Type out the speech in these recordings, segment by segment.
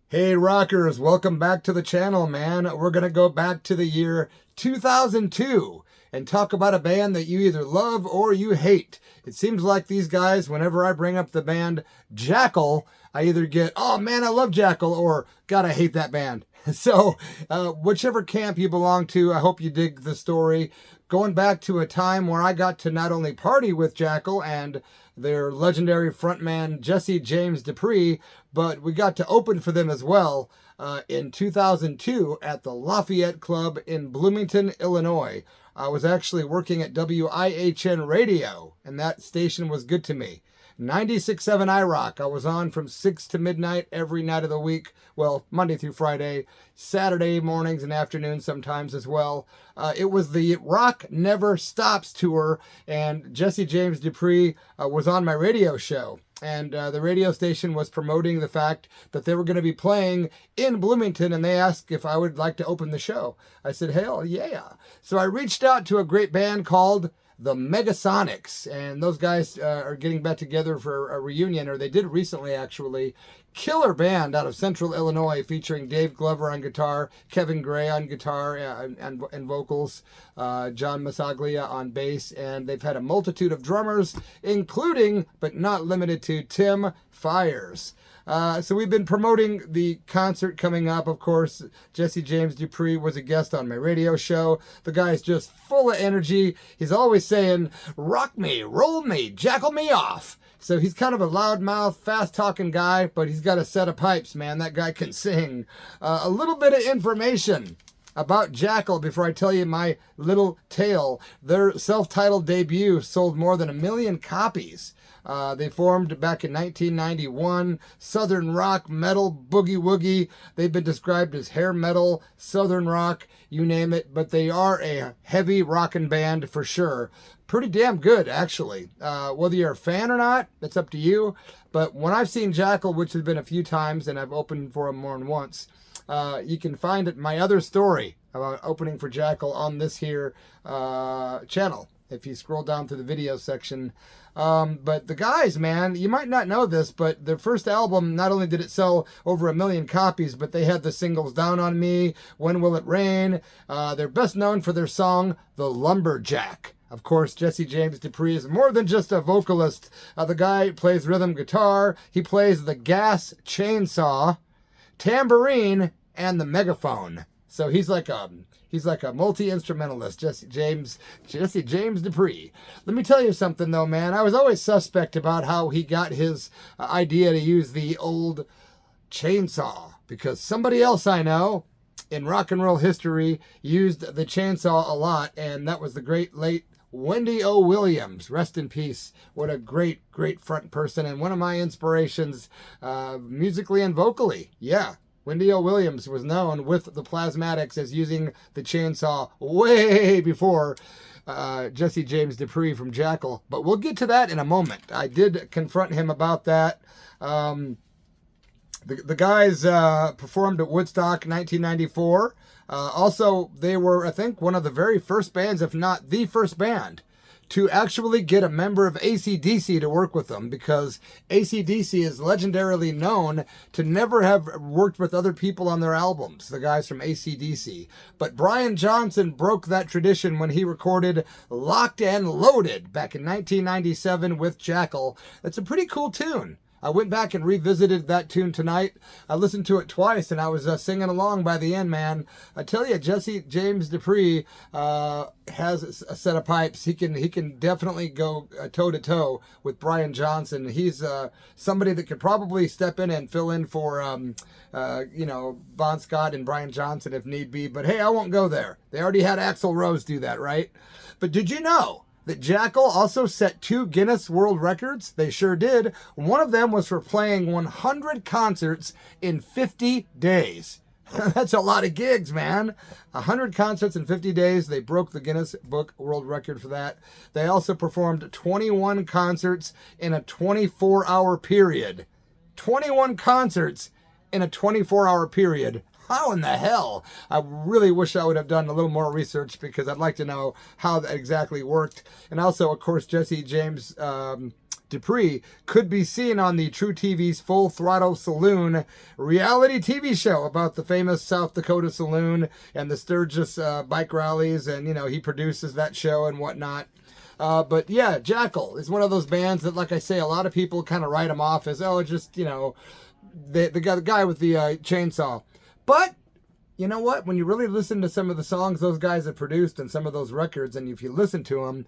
Hey rockers, welcome back to the channel, man. We're going to go back to the year 2002 and talk about a band that you either love or you hate. It seems like these guys, whenever I bring up the band JESSE, I either get, oh man, I love JESSE, or God, I hate that band. So whichever camp you belong to, I hope you dig the story. Going back to a time where I got to not only party with JESSE and their legendary frontman Jesse James Dupree, but we got to open for them as well in 2002 at the Lafayette Club in Bloomington, Illinois. I was actually working at WIHN Radio, and that station was good to me. 96.7 iRock. I was on from 6 to midnight every night of the week. Well, Monday through Friday, Saturday mornings and afternoons sometimes as well. It was the Rock Never Stops tour, and Jesse James Dupree was on my radio show. And the radio station was promoting the fact that they were going to be playing in Bloomington, and they asked if I would like to open the show. I said, hell yeah. So I reached out to a great band called the Megasonics, and those guys are getting back together for a reunion, or they did recently actually. Killer band out of Central Illinois, featuring Dave Glover on guitar, Kevin Gray on guitar and vocals, John Masaglia on bass, and they've had a multitude of drummers, including, but not limited to, Tim Fires. So we've been promoting the concert coming up. Of course, Jesse James Dupree was a guest on my radio show. The guy's just full of energy. He's always saying, rock me, roll me, jackal me off. So he's kind of a loudmouth, fast-talking guy, but he's got a set of pipes, man. That guy can sing. A little bit of information about JESSE before I tell you my little tale. Their self-titled debut sold more than 1 million copies. They formed back in 1991. Southern rock, metal, boogie woogie. They've been described as hair metal, southern rock, you name it. But they are a heavy rockin' band for sure. Pretty damn good, actually. Whether you're a fan or not, it's up to you. But when I've seen JESSE, which has been a few times, and I've opened for them more than once, you can find it, my other story about opening for JESSE on this here channel, if you scroll down through the video section. But the guys, man, you might not know this, but their first album, not only did it sell over 1 million copies, but they had the singles Down on Me, When Will It Rain. They're best known for their song, The Lumberjack. Of course, Jesse James Dupree is more than just a vocalist. The guy plays rhythm guitar. He plays the gas chainsaw, tambourine, and the megaphone. So he's like a multi-instrumentalist, Jesse James Dupree. Let me tell you something though, man. I was always suspect about how he got his idea to use the old chainsaw, because somebody else I know in rock and roll history used the chainsaw a lot, and that was the great late Wendy O. Williams. Rest in peace. What a great front person, and one of my inspirations musically and vocally. Yeah. Wendy O. Williams was known with the Plasmatics as using the chainsaw way before Jesse James Dupree from JESSE. But we'll get to that in a moment. I did confront him about that. The guys performed at Woodstock 1994. Also, they were, I think, one of the very first bands, if not the first band, to actually get a member of AC/DC to work with them, because AC/DC is legendarily known to never have worked with other people on their albums, the guys from AC/DC. But Brian Johnson broke that tradition when he recorded Locked and Loaded back in 1997 with JESSE. That's a pretty cool tune. I went back and revisited that tune tonight. I listened to it twice, and I was singing along by the end, man. I tell you, Jesse James Dupree has a set of pipes. He can definitely go toe-to-toe with Brian Johnson. He's somebody that could probably step in and fill in for, Bon Scott and Brian Johnson if need be. But hey, I won't go there. They already had Axl Rose do that, right? But did you know that JESSE also set 2 Guinness World Records? They sure did. One of them was for playing 100 concerts in 50 days. That's a lot of gigs, man. 100 concerts in 50 days. They broke the Guinness Book World Record for that. They also performed 21 concerts in a 24-hour period. 21 concerts in a 24-hour period. How in the hell? I really wish I would have done a little more research, because I'd like to know how that exactly worked. And also, of course, Jesse James Dupree could be seen on the True TV's Full Throttle Saloon reality TV show about the famous South Dakota saloon and the Sturgis bike rallies, and, you know, he produces that show and whatnot. But yeah, JESSE is one of those bands that, like I say, a lot of people kind of write them off as, oh, just, you know, the guy with the chainsaw. But you know what? When you really listen to some of the songs those guys have produced and some of those records, and if you listen to them, I'm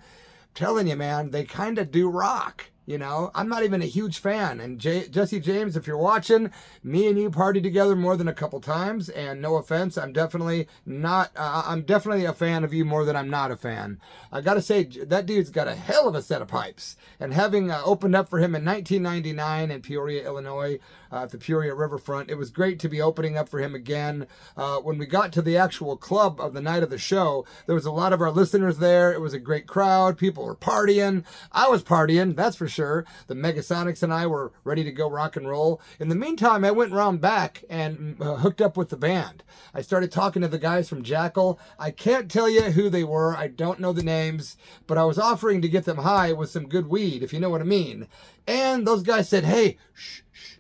telling you, man, they kind of do rock. You know, I'm not even a huge fan. And Jesse James, if you're watching, me and you partied together more than a couple times. And no offense, I'm definitely not, I'm definitely a fan of you more than I'm not a fan. I got to say, that dude's got a hell of a set of pipes. And having opened up for him in 1999 in Peoria, Illinois, at the Peoria riverfront, it was great to be opening up for him again. When we got to the actual club of the night of the show, there was a lot of our listeners there. It was a great crowd. People were partying. I was partying, that's for sure. The Megasonics and I were ready to go rock and roll. In the meantime, I went round back and hooked up with the band. I started talking to the guys from JESSE. I can't tell you who they were. I don't know the names, but I was offering to get them high with some good weed, if you know what I mean. And those guys said, hey, shh, shh.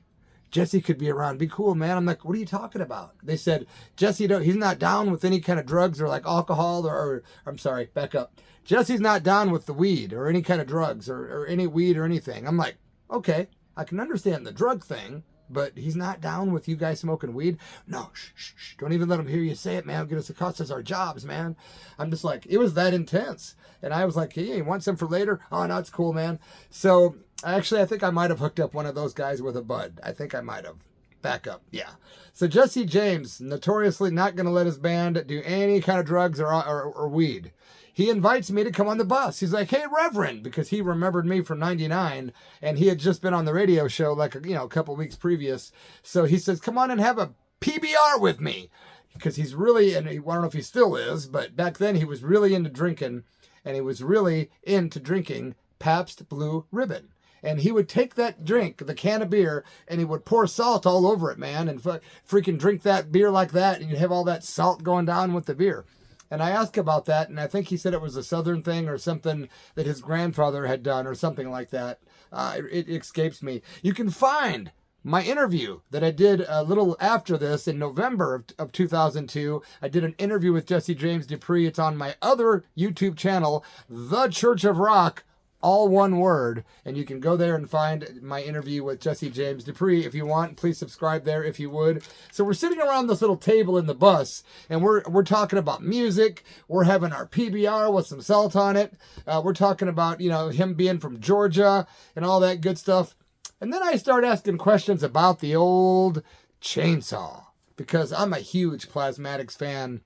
Jesse could be around. Be cool, man. I'm like, what are you talking about? They said, Jesse, he's not down with any kind of drugs or like alcohol or I'm sorry, back up. Jesse's not down with the weed or any kind of drugs or any weed or anything. I'm like, okay, I can understand the drug thing, but he's not down with you guys smoking weed? No, shh, shh, shh. Don't even let him hear you say it, man. It'll cost us our jobs, man. I'm just like, it was that intense. And I was like, hey, you want some for later? Oh, no, it's cool, man. So actually, I think I might have hooked up one of those guys with a bud. I think I might have. Back up, yeah. So Jesse James, notoriously not going to let his band do any kind of drugs or weed. He invites me to come on the bus. He's like, hey, Reverend, because he remembered me from 99, and he had just been on the radio show like, you know, a couple weeks previous. So he says, come on and have a PBR with me. Because he's really, and I don't know if he still is, but back then he was really into drinking, and he was really into drinking Pabst Blue Ribbon. And he would take that drink, the can of beer, and he would pour salt all over it, man, and freaking drink that beer like that, and you'd have all that salt going down with the beer. And I asked about that, and I think he said it was a Southern thing or something that his grandfather had done or something like that. It escapes me. You can find my interview that I did a little after this in November of 2002. I did an interview with Jesse James Dupree. It's on my other YouTube channel, The Church of Rock, all one word, and you can go there and find my interview with Jesse James Dupree if you want. Please subscribe there if you would. So we're sitting around this little table in the bus, and we're talking about music. We're having our PBR with some salt on it. We're talking about, you know, him being from Georgia and all that good stuff. And then I start asking questions about the old chainsaw, because I'm a huge Plasmatics fan.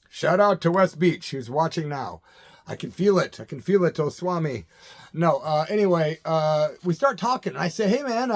Shout out to West Beach, who's watching now. I can feel it. I can feel it, oh Swami. No, anyway, we start talking. And I say, hey, man,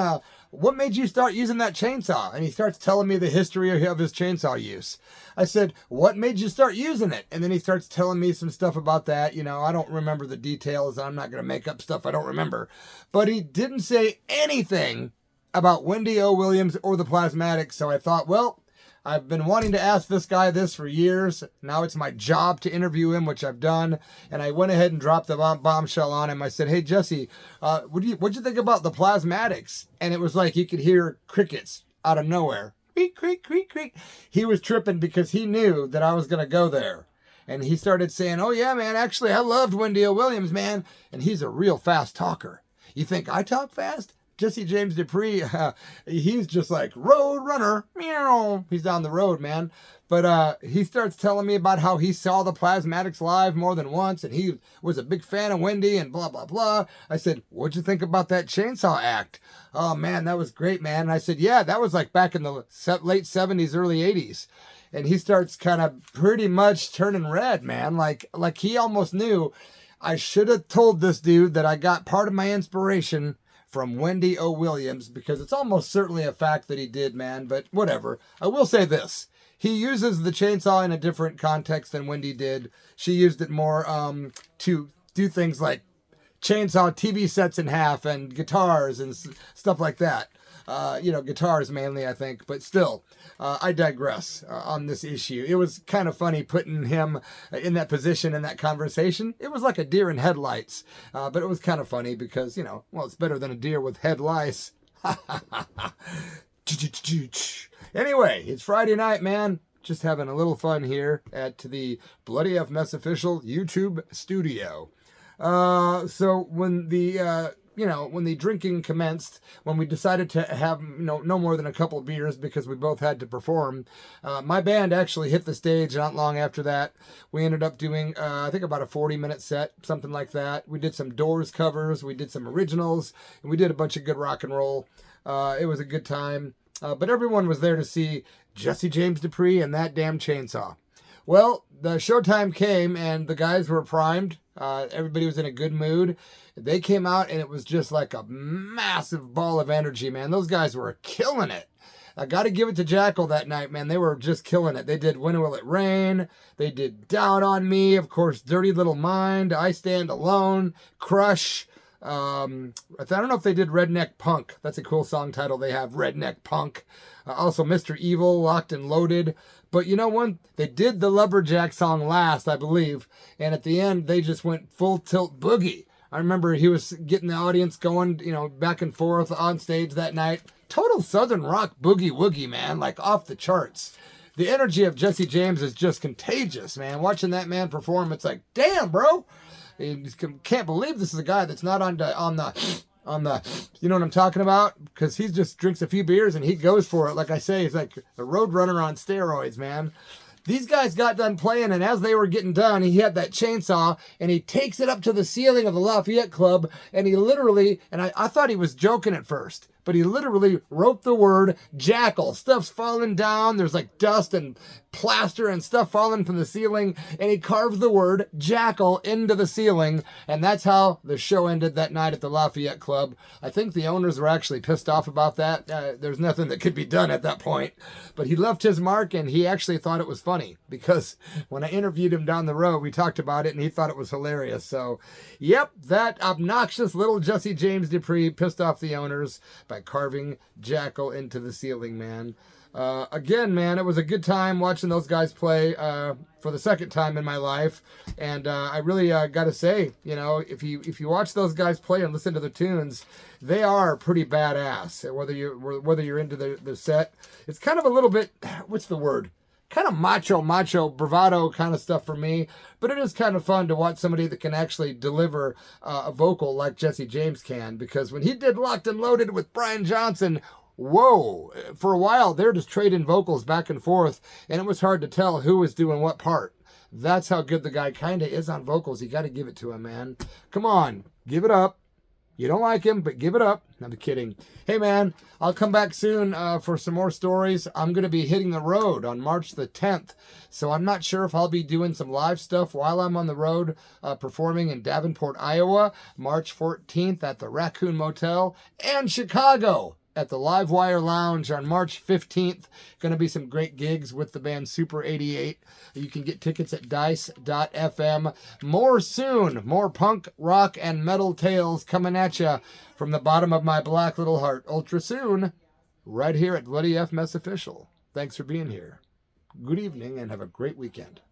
what made you start using that chainsaw? And he starts telling me the history of his chainsaw use. I said, what made you start using it? And then he starts telling me some stuff about that. You know, I don't remember the details. I'm not going to make up stuff I don't remember. But he didn't say anything about Wendy O. Williams or the Plasmatics. So I thought, well, I've been wanting to ask this guy this for years. Now it's my job to interview him, which I've done. And I went ahead and dropped the bombshell on him. I said, hey, Jesse, what'd you think about the Plasmatics? And it was like you could hear crickets out of nowhere. Creak, creak, creak, creak. He was tripping because he knew that I was going to go there. And he started saying, oh, yeah, man, actually, I loved Wendy O. Williams, man. And he's a real fast talker. You think I talk fast? Jesse James Dupree, he's just like, road runner, meow. He's down the road, man. But he starts telling me about how he saw the Plasmatics live more than once, and he was a big fan of Wendy and blah, blah, blah. I said, what'd you think about that chainsaw act? Oh, man, that was great, man. And I said, yeah, that was like back in the late 70s, early 80s. And he starts kind of pretty much turning red, man. Like he almost knew. I should have told this dude that I got part of my inspiration from Wendy O. Williams, because it's almost certainly a fact that he did, man, but whatever. I will say this. He uses the chainsaw in a different context than Wendy did. She used it more to do things like chainsaw TV sets in half and guitars and stuff like that. guitars mainly, I think, but still, I digress on this issue. It was kind of funny putting him in that position in that conversation. It was like a deer in headlights, but it was kind of funny because, it's better than a deer with headlights. Anyway, it's Friday night, man. Just having a little fun here at the Bloody F Mess Official YouTube studio. So when the drinking commenced, when we decided to have no more than a couple of beers because we both had to perform, my band actually hit the stage not long after that. We ended up doing, I think about a 40-minute set, something like that. We did some Doors covers, we did some originals, and we did a bunch of good rock and roll. It was a good time, but everyone was there to see Jesse James Dupree and that damn chainsaw. Well, the showtime came and the guys were primed. Everybody was in a good mood. They came out and it was just like a massive ball of energy, man. Those guys were killing it. I got to give it to Jackal that night, man. They were just killing it. They did When Will It Rain? They did Down on Me, of course, Dirty Little Mind, I Stand Alone, Crush. I don't know if they did Redneck Punk. That's a cool song title they have, Redneck Punk. Also Mr. Evil, Locked and Loaded. But they did the Lumberjack song last, I believe. And at the end, they just went full tilt boogie. I remember he was getting the audience going, back and forth on stage that night. Total Southern rock boogie woogie, man, like off the charts. The energy of Jesse James is just contagious, man. Watching that man perform, it's like, damn, bro. You can't believe this is a guy that's not on the, you know what I'm talking about? Because he just drinks a few beers and he goes for it. Like I say, he's like a road runner on steroids, man. These guys got done playing, and as they were getting done, he had that chainsaw, and he takes it up to the ceiling of the Lafayette Club, and he literally, and I thought he was joking at first, but he literally wrote the word jackal. Stuff's falling down. There's like dust and plaster and stuff falling from the ceiling, and he carved the word jackal into the ceiling, and that's how the show ended that night at the Lafayette Club. I think the owners were actually pissed off about that. There's nothing that could be done at that point, but he left his mark, and he actually thought it was funny, because when I interviewed him down the road, we talked about it, and he thought it was hilarious. So, yep, that obnoxious little Jesse James Dupree pissed off the owners by carving jackal into the ceiling, man. Again, man, it was a good time watching those guys play for the second time in my life, and I really got to say, if you watch those guys play and listen to the tunes, they are pretty badass. Whether you're into the set, it's kind of a little bit, what's the word? Kind of macho, bravado kind of stuff for me, but it is kind of fun to watch somebody that can actually deliver a vocal like Jesse James can, because when he did Locked and Loaded with Brian Johnson, whoa, for a while they're just trading vocals back and forth, and it was hard to tell who was doing what part. That's how good the guy kind of is on vocals. You got to give it to him, man. Come on, give it up. You don't like him, but give it up. I'm kidding. Hey, man, I'll come back soon for some more stories. I'm going to be hitting the road on March the 10th, so I'm not sure if I'll be doing some live stuff while I'm on the road performing in Davenport, Iowa, March 14th at the Raccoon Motel, and Chicago at the Live Wire Lounge on March 15th. Going to be some great gigs with the band Super 88. You can get tickets at dice.fm. More soon. More punk, rock, and metal tales coming at you from the bottom of my black little heart. Ultra soon, right here at Bloody F Mess Official. Thanks for being here. Good evening and have a great weekend.